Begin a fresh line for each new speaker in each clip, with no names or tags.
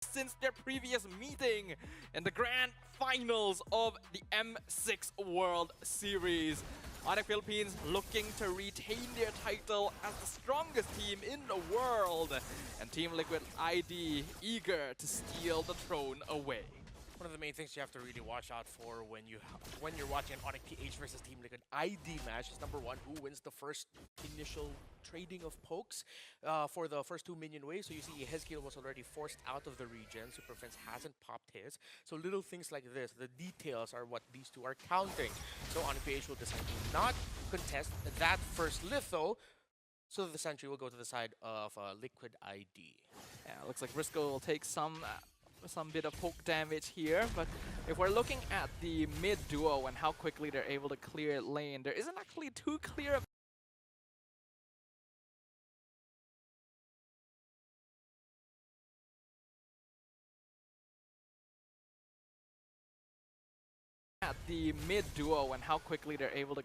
since their previous meeting in the grand finals of the M6 World Series. Onic Philippines looking to retain their title as the strongest team in the world, and Team Liquid ID eager to steal the throne away.
One of the main things you have to really watch out for when you're watching an Onic PH versus Team Liquid ID match is number one, who wins the first initial trading of pokes for the first two minion waves. So you see Hezkiel was already forced out of the region. Superfence hasn't popped his. So little things like this, the details are what these two are counting. So Onic PH will decide to not contest that first litho. So the sentry will go to the side of Liquid ID.
Yeah, looks like Briscoe will take some bit of poke damage here, but if we're looking at the mid duo and how quickly they're able to clear lane, there isn't actually too clear of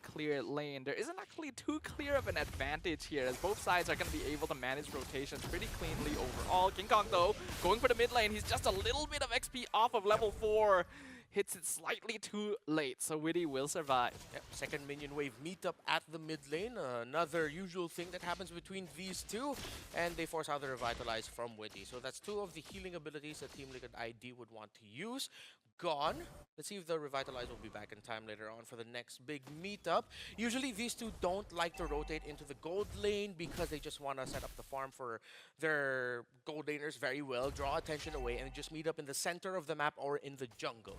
clear lane. There isn't actually too clear of an advantage here, as both sides are going to be able to manage rotations pretty cleanly overall. King Kong, though, going for the mid lane. He's just a little bit of XP off of level 4. Hits it slightly too late, so Witty will survive.
Yep, second minion wave meetup at the mid lane. Another usual thing that happens between these two, and they force out the Revitalize from Witty. So that's two of the healing abilities that Team Liquid ID would want to use. Gone. Let's see if the Revitalize will be back in time later on for the next big meetup. Usually these two don't like to rotate into the gold lane because they just want to set up the farm for their gold laners very well, draw attention away, and just meet up in the center of the map or in the jungle.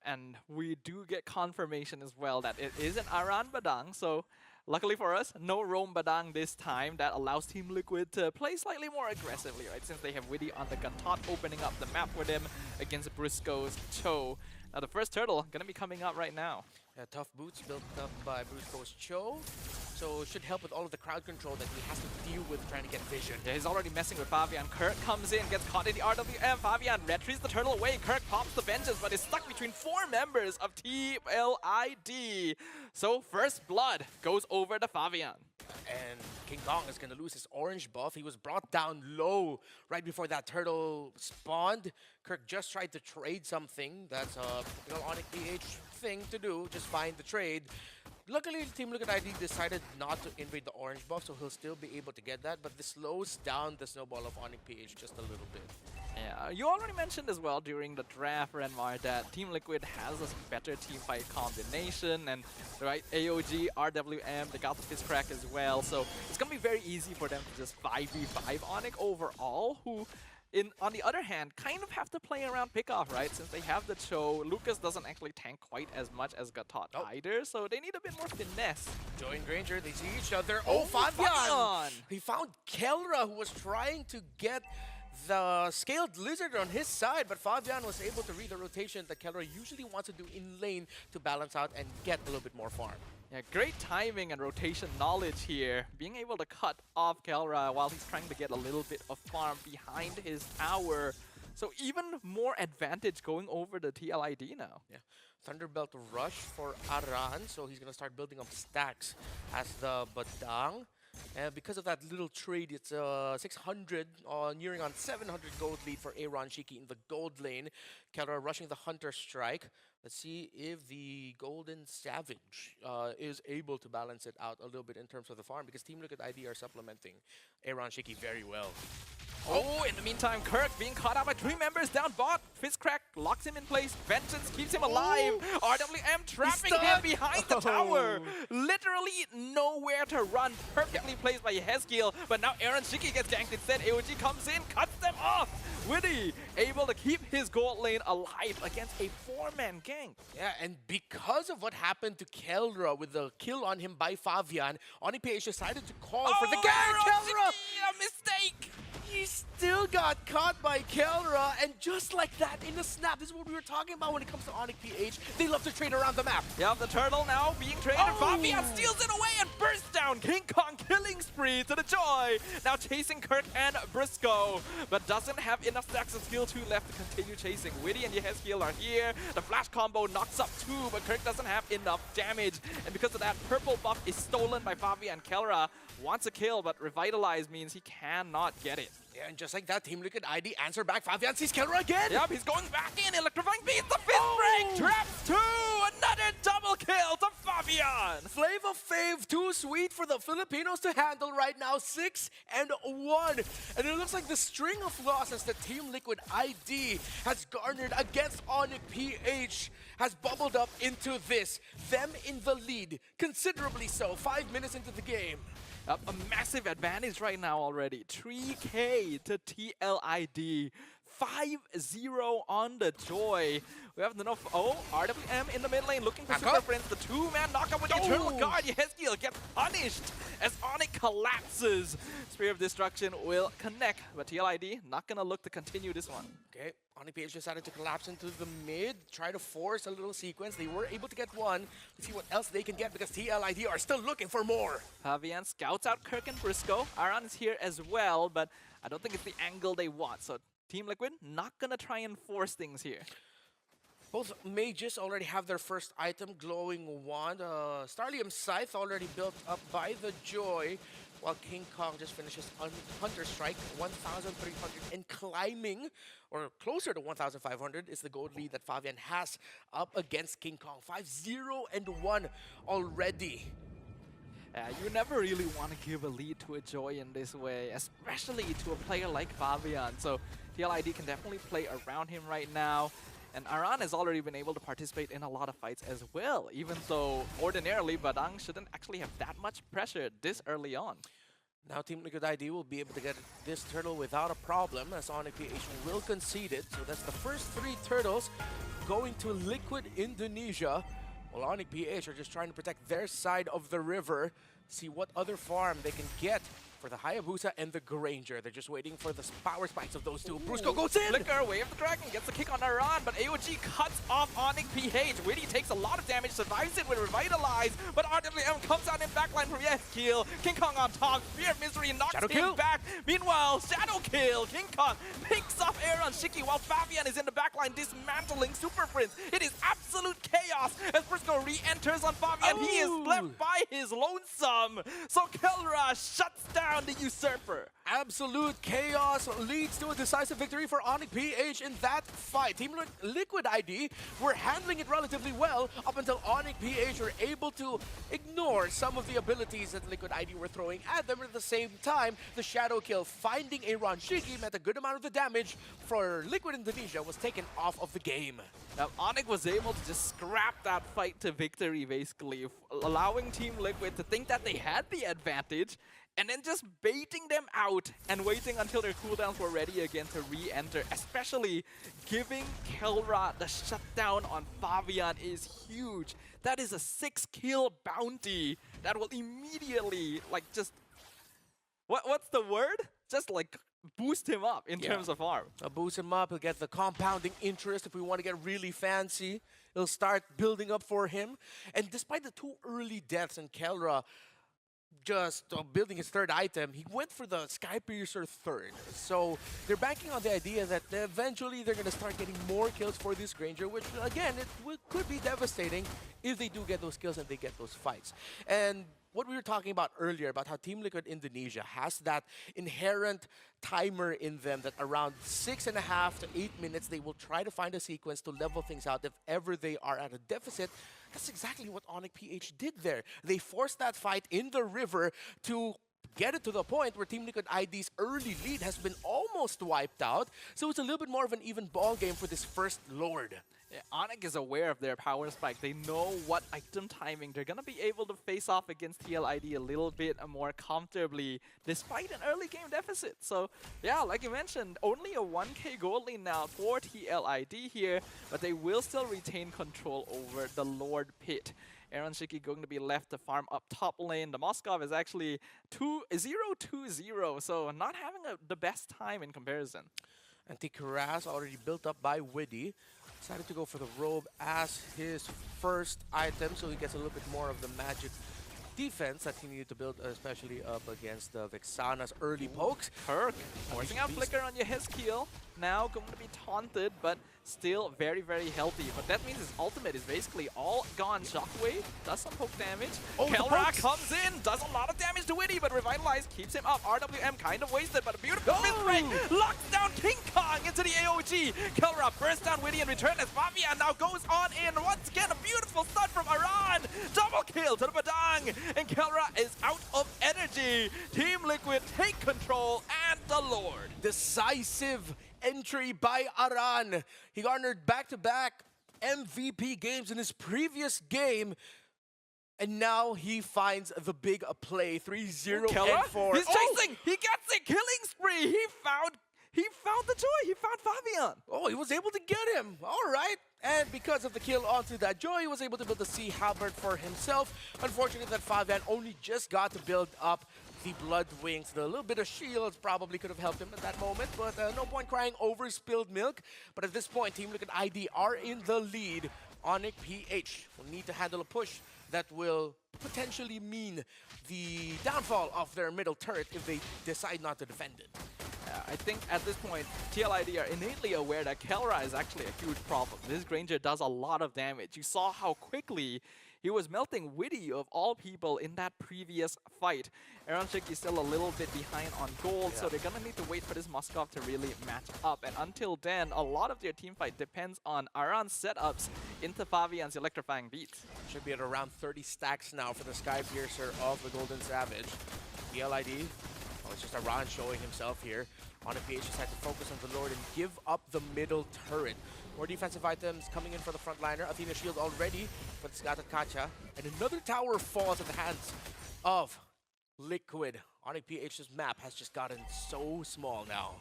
And we do get confirmation as well that it is an Aran Badang, so luckily for us, no Roam Badang this time. That allows Team Liquid to play slightly more aggressively, right? Since they have Witty on the Gatot opening up the map for them against Briscoe's Cho. Now the first turtle gonna be coming up right now.
Tough boots built up by Briscoe's Cho. So should help with all of the crowd control that he has to deal with trying to get vision.
Yeah, he's already messing with Fabian. Kirk comes in, gets caught in the RWM. Fabian retrieves the turtle away. Kirk pops the vengeance, but is stuck between 4 members of Team LID. So first blood goes over to Fabian.
And King Kong is going to lose his orange buff. He was brought down low right before that turtle spawned. Kirk just tried to trade something. That's a typical Onic PH thing to do, just find the trade. Luckily, Team Liquid ID decided not to invade the orange buff, so he'll still be able to get that, but this slows down the snowball of Onic PH just a little bit.
Yeah, you already mentioned as well during the draft, Renmar, that Team Liquid has a better teamfight combination, and right, AOG, RWM, they got the Fist Crack as well, so it's going to be very easy for them to just 5v5 Onic overall, who on the other hand, kind of have to play around pickoff, right? Since they have the Cho, Lucas doesn't actually tank quite as much as Gatot either, so they need a bit more finesse.
Joe and Granger, they see each other. Oh, Fabian! He found Kelra, who was trying to get the Scaled Lizard on his side, but Fabian was able to read the rotation that Kelra usually wants to do in lane to balance out and get a little bit more farm.
Yeah, great timing and rotation knowledge here. Being able to cut off Kelra while he's trying to get a little bit of farm behind his tower. So even more advantage going over the TLID now.
Yeah, Thunderbelt rush for Aran, so he's going to start building up stacks as the Badang. And because of that little trade, it's 600, nearing on 700 gold lead for Aaron Shiki in the gold lane. Kelra rushing the Hunter Strike. Let's see if the Golden Savage is able to balance it out a little bit in terms of the farm, because Team Liquid ID are supplementing Aaron Shiki very well.
Oh, in the meantime, Kirk being caught out by 3 members down bot. Fist Crack locks him in place. Vengeance keeps him alive. RWM trapping him behind the tower. Literally nowhere to run. Perfectly placed by Hezkiel. But now Aaron Shiki gets ganked instead. AOG comes in, cuts them off. Witty able to keep his gold lane alive against a 4-man gank.
Yeah, and because of what happened to Kelra with the kill on him by Fabian, Onic PH decided to call for the gank. Kelra!
A mistake!
He still got caught by Kelra, and just like that, in a snap, this is what we were talking about when it comes to Onic PH. They love to trade around the map.
Yeah, the turtle now being traded. Fabian steals it away and bursts down. King Kong killing spree to the Joy. Now chasing Kirk and Briscoe, but doesn't have enough stacks of skill 2 left to continue chasing. Witty and Yehezkiel are here. The flash combo knocks up 2, but Kirk doesn't have enough damage. And because of that, purple buff is stolen by Fabian. Kelra wants a kill, but Revitalize means he cannot get it.
Yeah, and just like that, Team Liquid ID answer back. Fabian sees Kelra again!
Yep, he's going back in. Electrifying beat the fifth break. Traps two. Another double kill to Fabian.
Flavor Fave, too sweet for the Filipinos to handle right now. 6-1. And it looks like the string of losses that Team Liquid ID has garnered against Onic PH has bubbled up into this. Them in the lead, considerably so, 5 minutes into the game.
A massive advantage right now already. 3K to TLID. 5-0 on the Joy. We have enough. Oh, RWM in the mid lane looking for Super Prince. The two-man knockout with the Eternal Guard. Yeskiel gets punished as Onic collapses. Spear of Destruction will connect, but TLID not gonna look to continue this one.
Okay, Onic PH decided to collapse into the mid, try to force a little sequence. They were able to get one. Let's see what else they can get because TLID are still looking for more.
Fabian scouts out Kirk and Briscoe. Aran is here as well, but I don't think it's the angle they want. So Team Liquid not gonna try and force things here.
Both mages already have their first item, Glowing Wand. Starlium Scythe already built up by the Joy, while King Kong just finishes on Hunter Strike, 1,300 and climbing, or closer to 1,500 is the gold lead that Fabian has up against King Kong. 5-0-1 already.
You never really want to give a lead to a Joy in this way, especially to a player like Fabian. So TLID can definitely play around him right now. And Aran has already been able to participate in a lot of fights as well, even though ordinarily Badang shouldn't actually have that much pressure this early on.
Now Team Liquid ID will be able to get this turtle without a problem as Onic PH will concede it. So that's the first 3 turtles going to Liquid Indonesia. While Onic PH are just trying to protect their side of the river, see what other farm they can get for the Hayabusa and the Granger. They're just waiting for the power spikes of those two. Brusco goes in!
Flicker, Way of the Dragon, gets the kick on Aran, but AOG cuts off Onic PH. Witty takes a lot of damage, survives it with Revitalize, but RWM comes out in backline from Yeskiel. King Kong on top, Fear of Misery knocks him back. Meanwhile, Shadow Kill, King Kong picks off air on Shiki while Fabian is in the backline dismantling Super Prince. It is absolute chaos as Briscoe re-enters on Fabian. He is left by his lonesome. So Kelra shuts down the Usurper.
Absolute chaos leads to a decisive victory for Onic PH in that fight. Team Liquid ID were handling it relatively well up until Onic PH were able to ignore some of the abilities that Liquid ID were throwing at them. At the same time, the Shadow Kill finding a Ranshiki meant a good amount of the damage for Liquid Indonesia was taken off of the game.
Now, Onic was able to just scrap that fight to victory, basically, allowing Team Liquid to think that they had the advantage, and then just baiting them out and waiting until their cooldowns were ready again to re-enter. Especially giving Kelra the shutdown on Fabian is huge. That is a 6-kill bounty that will immediately, like, just... What's the word? Just, like, boost him up in terms of farm.
Boost him up, he'll get the compounding interest if we want to get really fancy. It'll start building up for him. And despite the 2 early deaths in Kelra, just building his 3rd item, he went for the Sky Piercer 3rd. So they're banking on the idea that eventually they're going to start getting more kills for this Granger, which again, could be devastating if they do get those kills and they get those fights. And what we were talking about earlier about how Team Liquid Indonesia has that inherent timer in them that around 6.5 to 8 minutes they will try to find a sequence to level things out if ever they are at a deficit. That's exactly what Onic PH did there. They forced that fight in the river to get it to the point where Team Liquid ID's early lead has been almost wiped out. So it's a little bit more of an even ball game for this first Lord.
Yeah, Onic is aware of their power spike. They know what item timing. They're going to be able to face off against TLID a little bit more comfortably despite an early game deficit. So yeah, like you mentioned, only a 1k gold lead now for TLID here, but they will still retain control over the Lord Pit. Aaron Shiki going to be left to farm up top lane. The Moskov is actually 0-2-0, so not having the best time in comparison.
Anti-Karaz already built up by Widdy. Decided to go for the robe as his first item, so he gets a little bit more of the magic defense that he needed to build, especially up against the Vexana's early pokes.
Kirk forcing out Flicker on your Hezkiel. Now going to be taunted, but still very, very healthy. But that means his ultimate is basically all gone. Shockwave does some poke damage.
Oh,
Kelra comes in, does a lot of damage to Witty, but Revitalize keeps him up. RWM kind of wasted, but a beautiful mid-break locks down King Kong into the AOG. Kelra bursts down Witty in return as Fabian now goes on in. Once again, a beautiful start from Aran. Double kill to the Badang, and Kelra is out of energy. Team Liquid take control, and the Lord.
Decisive entry by Aran. He garnered back-to-back MVP games in his previous game, and now he finds the big play. 3-0 and 4.
He's chasing. He gets a killing spree. He found the joy. He found Fabian.
Oh, he was able to get him. All right. And because of the kill onto that Joy, he was able to build the Sea Halberd for himself. Unfortunately, that Fabian only just got to build up the Blood Wings. The little bit of shields probably could have helped him at that moment, but no point crying over spilled milk. But at this point, Team Liquid ID are in the lead. Onic PH will need to handle a push that will potentially mean the downfall of their middle turret if they decide not to defend it.
I think at this point, TLID are innately aware that Kelra is actually a huge problem. This Granger does a lot of damage. You saw how quickly he was melting Witty of all people in that previous fight. Aaron Shiki is still a little bit behind on gold, so they're going to need to wait for this Moskov to really match up. And until then, a lot of their team fight depends on Aran's setups into Fabian's electrifying beats.
Should be at around 30 stacks now for the Sky Piercer of the Golden Savage. TLID. Oh, it's just Aran showing himself here. Onic PH just had to focus on the Lord and give up the middle turret. More defensive items coming in for the frontliner. Athena shield already for the Scattered Kacha. And another tower falls at the hands of Liquid. Onic PH's map has just gotten so small now.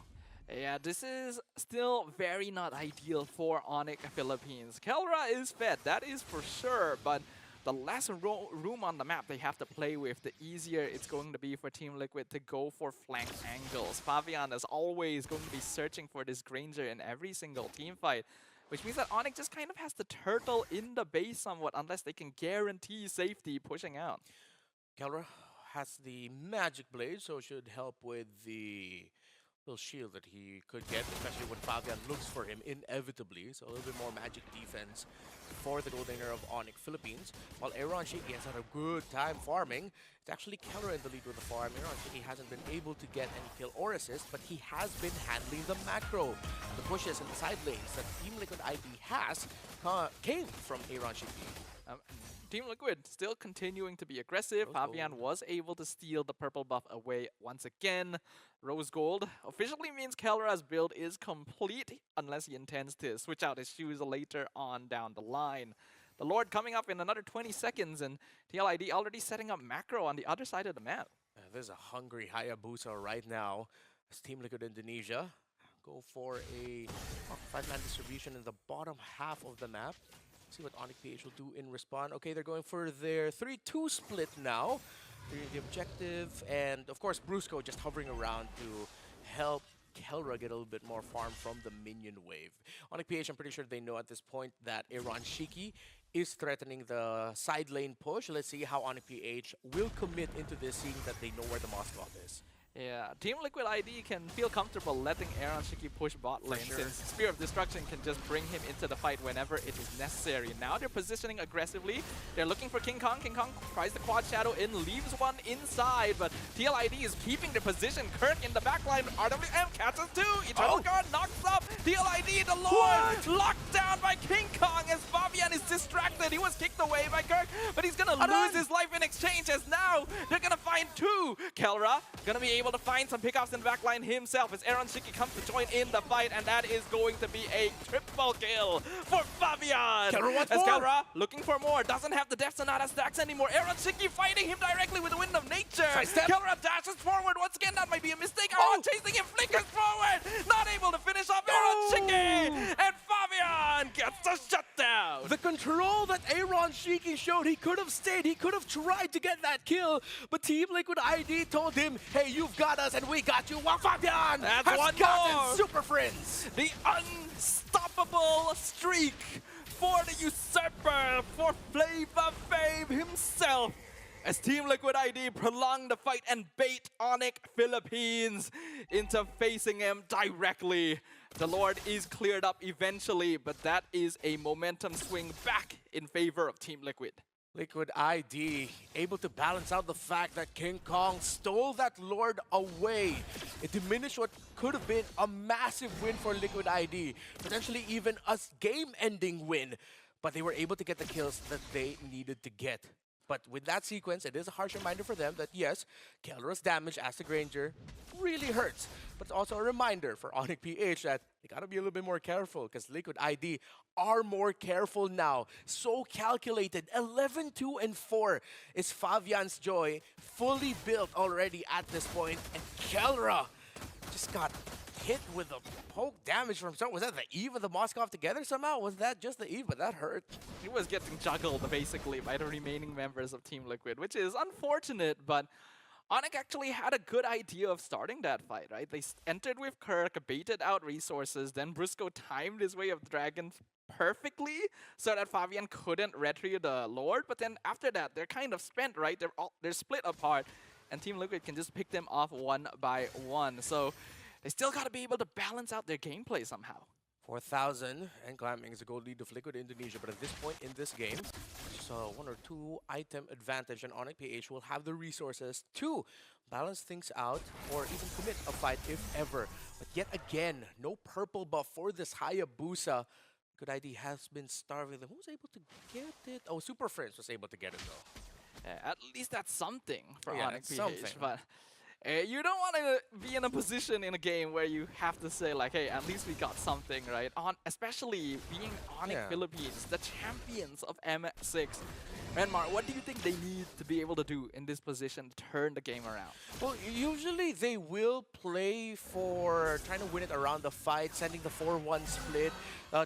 Yeah, this is still very not ideal for Onic Philippines. Kelra is fed, that is for sure, but the less room on the map they have to play with, the easier it's going to be for Team Liquid to go for flank angles. Fabian is always going to be searching for this Granger in every single team fight, which means that Onic just kind of has to turtle in the base somewhat unless they can guarantee safety pushing out.
Kelra has the Magic Blade, so it should help with the little shield that he could get, especially when Fabian looks for him inevitably. So a little bit more magic defense for the Goldener of Onic Philippines. While Aaron Shiki has had a good time farming, it's actually Kelra in the lead with the farm. Aaron Shiki hasn't been able to get any kill or assist, but he has been handling the macro. The pushes and the side lanes that Team Liquid ID has came from Aaron Shiki.
Team Liquid still continuing to be aggressive. Fabian was able to steal the purple buff away once again. Rose Gold officially means Kelra's build is complete unless he intends to switch out his shoes later on down the line. The Lord coming up in another 20 seconds, and TLID already setting up macro on the other side of the map.
There's a hungry Hayabusa right now as Team Liquid Indonesia go for a 5-man distribution in the bottom half of the map. See what Onic PH will do in response. Okay, they're going for their 3-2 split now. The objective, and of course Brusco just hovering around to help Kelra get a little bit more farm from the minion wave. Onic PH, I'm pretty sure they know at this point that Aaron Shiki is threatening the side lane push. Let's see how Onic PH will commit into this, seeing that they know where the Moskov is.
Yeah, Team Liquid ID can feel comfortable letting Aaron Shiki push bot lane since Spear of Destruction can just bring him into the fight whenever it is necessary. Now they're positioning aggressively. They're looking for King Kong. King Kong tries the quad shadow in, leaves one inside, but TLID is keeping the position. Kirk in the backline. RWM catches two. Eternal Guard knocks up. TLID, the Lord, locked down by King Kong as Fabian is distracted. He was kicked away by Kirk, but he's gonna lose his life in exchange as now they're gonna find two. Kelra gonna be able to find some pickups in the backline himself as Aaron Shiki comes to join in the fight, and that is going to be a triple kill for Fabian. Kelra looking for more, doesn't have the Death Sonata stacks anymore. Aaron Shiki fighting him directly with the Wind of Nature. Kelra dashes forward once again, that might be a mistake. Aaron chasing him, flickers forward, not able to finish off Aaron Shiki, and Fabian gets the shutdown.
The control that Aaron Shiki showed, he could have stayed, he could have tried to get that kill, but Team Liquid ID told him, hey, you've got us and we got you. While Fabian has gotten Super Friends.
The unstoppable streak for the usurper, for Flavor Fave himself. as Team Liquid ID prolong the fight and bait Onic Philippines into facing him directly. The Lord is cleared up eventually, but that is a momentum swing back in favor of Team Liquid.
Liquid ID able to balance out the fact that King Kong stole that Lord away. It diminished what could have been a massive win for Liquid ID, potentially even a game-ending win. But they were able to get the kills that they needed to get. But with that sequence, it is a harsh reminder for them that yes, Kelra's damage as a Granger really hurts. But it's also a reminder for Onic PH that they gotta be a little bit more careful because Liquid ID are more careful now. So calculated. 11-2-4 is Fabian's Joy, fully built already at this point. And Kelra just got hit with a poke damage from someone. Was that the Eve of the Moskov together somehow? Was that just the Eve? But that hurt.
He was getting juggled basically by the remaining members of Team Liquid, which is unfortunate, but Onic actually had a good idea of starting that fight, right? They entered with Kirk, baited out resources, then Briscoe timed his way of dragons perfectly so that Fabian couldn't retrieve the Lord, but then after that, they're kind of spent, right? They're split apart, and Team Liquid can just pick them off one by one. So they still got to be able to balance out their gameplay somehow.
4,000 and climbing is a gold lead of Liquid Indonesia, but at this point in this game, just a 1 or 2 item advantage, and Onic PH will have the resources to balance things out or even commit a fight if ever. But yet again, no purple buff for this Hayabusa. Good ID has been starving them. Who was able to get it? Oh, Super Friends was able to get it though.
At least that's something for
Yeah,
Onic
it's
PH,
something.
but you don't want to be in a position in a game where you have to say like, hey, at least we got something, right? Especially being Onic
Yeah.
Philippines, the champions of M6. Renmar, what do you think they need to be able to do in this position to turn the game around?
Well, usually they will play for trying to win it around the fight, sending the 4-1 split,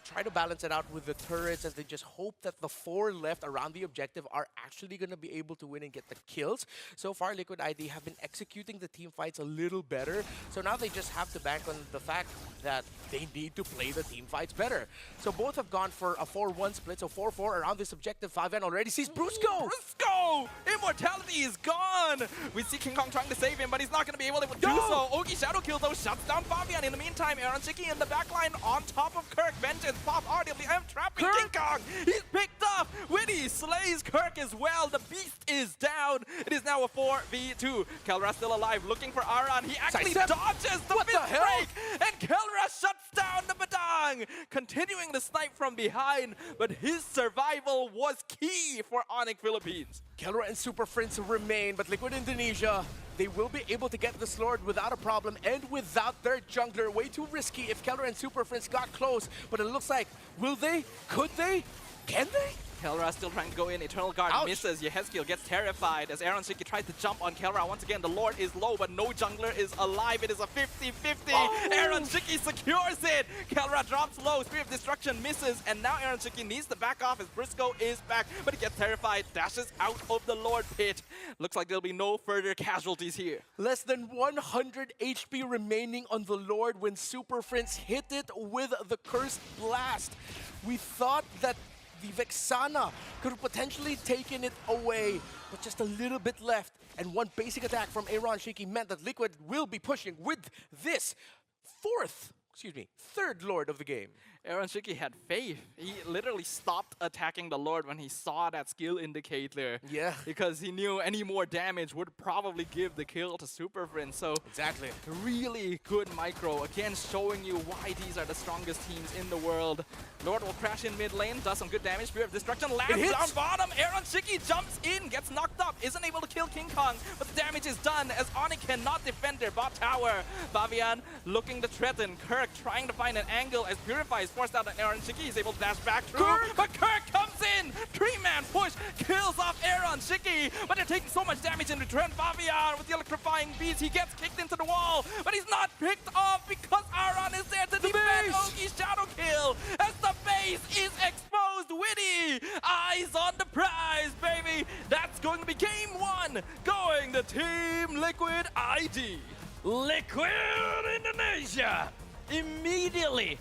try to balance it out with the turrets as they just hope that the 4 left around the objective are actually going to be able to win and get the kills. So far, Liquid ID have been executing the team fights a little better, so now they just have to bank on the fact that they need to play the team fights better. So both have gone for a 4-1 split, so 4-4 around this objective. Fabian already sees Brusco!
Brusco! Immortality is gone! We see King Kong trying to save him, but he's not going to be able to do so. Ogi Shadow Kill, though, shuts down Fabian. In the meantime, Aaron Shiki in the backline on top of Kirk. Vengeance, pop, RWM, trapping King Kong. He's picked up. Witty slays Kirk as well. The beast is down. It is now a 4v2. Kelra still alive, looking for Aran. He actually dodges the fifth break, and Kelra shuts down the Badang, continuing the snipe from behind, but his survival was key for Onic Philippines.
Kelra and Super Friends remain, but Liquid Indonesia, they will be able to get this Lord without a problem and without their jungler. Way too risky if Kelra and Super Friends got close, but it looks like, will they? Could they? Can they?
Kelra still trying to go in. Eternal Guard misses. Yehezkiel gets terrified as Aaron Shiki tries to jump on Kelra. Once again, the Lord is low, but no jungler is alive. It is a 50-50.
Oh.
Aaron Shiki secures it. Kelra drops low. Spear of Destruction misses, and now Aaron Shiki needs to back off as Briscoe is back, but he gets terrified, dashes out of the Lord pit. Looks like there'll be no further casualties here.
Less than 100 HP remaining on the Lord when Super Friends hit it with the Cursed Blast. We thought that the Vexana could have potentially taken it away, but just a little bit left. And one basic attack from Aaron Shiki meant that Liquid will be pushing with this third Lord of the game.
Aaron Shiki had faith. He literally stopped attacking the Lord when he saw that skill indicator.
Yeah.
Because he knew any more damage would probably give the kill to Super Friends. So
exactly.
Really good micro. Again, showing you why these are the strongest teams in the world. Lord will crash in mid lane, does some good damage. Spear of Destruction lands down bottom. Aaron Shiki jumps in, gets knocked up, isn't able to kill King Kong, but the damage is done as Onic cannot defend their bot tower. Fabian looking to threaten. Kirk trying to find an angle as Purify is forced out, and Aaron Shiki is able to dash back through. But Kirk comes in! 3-man push kills off Aaron Shiki, but they're taking so much damage in return. Fabian with the electrifying beast, he gets kicked into the wall, but he's not picked off because Aaron is there to defend Ogi's Shadow Kill as the base is exposed. Witty! Eyes on the prize, baby! That's going to be game 1, going to Team Liquid ID.
Liquid Indonesia immediately